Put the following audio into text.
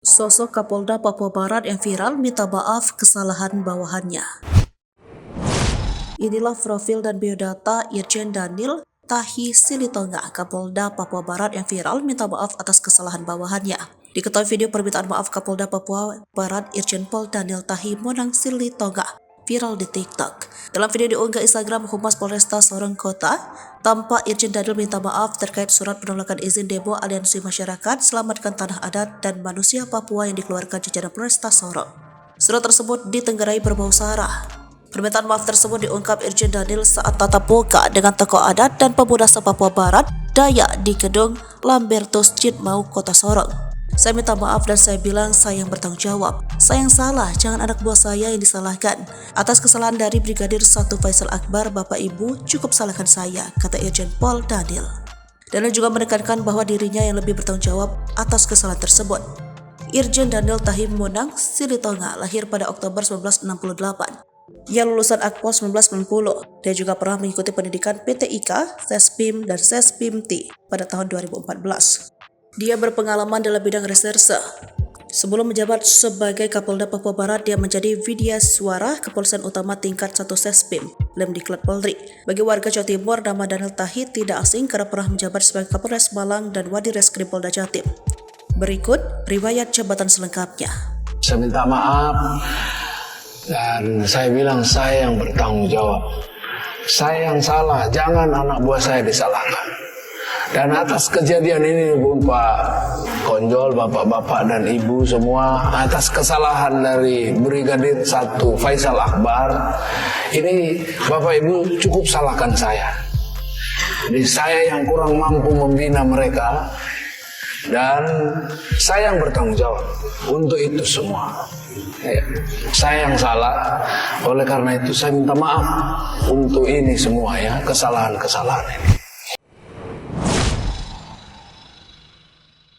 Sosok Kapolda Papua Barat yang viral minta maaf kesalahan bawahannya. Inilah profil dan biodata Irjen Daniel Tahi Silitonga, Kapolda Papua Barat yang viral minta maaf atas kesalahan bawahannya. Diketahui video permintaan maaf Kapolda Papua Barat Irjen Pol Daniel Tahi Monang Silitonga viral di TikTok. Dalam video diunggah Instagram Humas Polresta Sorong Kota, tampak Irjen Daniel minta maaf terkait surat penolakan izin demo Aliansi Masyarakat Selamatkan Tanah Adat dan Manusia Papua yang dikeluarkan jajaran Polresta Sorong. Surat tersebut ditenggerai berbau sara. Permintaan maaf tersebut diungkap Irjen Daniel saat tatap muka dengan tokoh adat dan pemuda se-Papua Barat Dayak di Gedung Lambertus Jitmau, Kota Sorong. Saya minta maaf dan saya bilang saya yang bertanggung jawab. Saya yang salah, jangan anak buah saya yang disalahkan. Atas kesalahan dari Brigadir 1 Faisal Akbar, Bapak Ibu cukup salahkan saya, kata Irjen Pol Daniel. Daniel juga menekankan bahwa dirinya yang lebih bertanggung jawab atas kesalahan tersebut. Irjen Daniel Tahi Monang Silitonga lahir pada Oktober 1968. Ia lulusan Akpol 1990. Dia juga pernah mengikuti pendidikan PTIK, Sespim, dan Sespimti pada tahun 2014. Dia berpengalaman dalam bidang reserse. Sebelum menjabat sebagai Kapolda Papua Barat, dia menjadi Vidya Suara Kepolisian Utama tingkat 1 Sespim, Lemdiklat Polri. Bagi warga Jawa Timur, nama Daniel Tahi tidak asing karena pernah menjabat sebagai Kapolres Malang dan Wadireskrim Polda Jatim. Berikut riwayat jabatan selengkapnya. Saya minta maaf dan saya bilang saya yang bertanggung jawab. Saya yang salah, jangan anak buah saya disalahkan. Dan atas kejadian ini Bung Pak Konjol, bapak-bapak dan ibu semua, atas kesalahan dari Brigadir 1 Faisal Akbar, ini bapak ibu cukup salahkan saya. Jadi saya yang kurang mampu membina mereka dan saya yang bertanggung jawab untuk itu semua. Saya yang salah, oleh karena itu saya minta maaf untuk ini semua ya, kesalahan-kesalahan ini.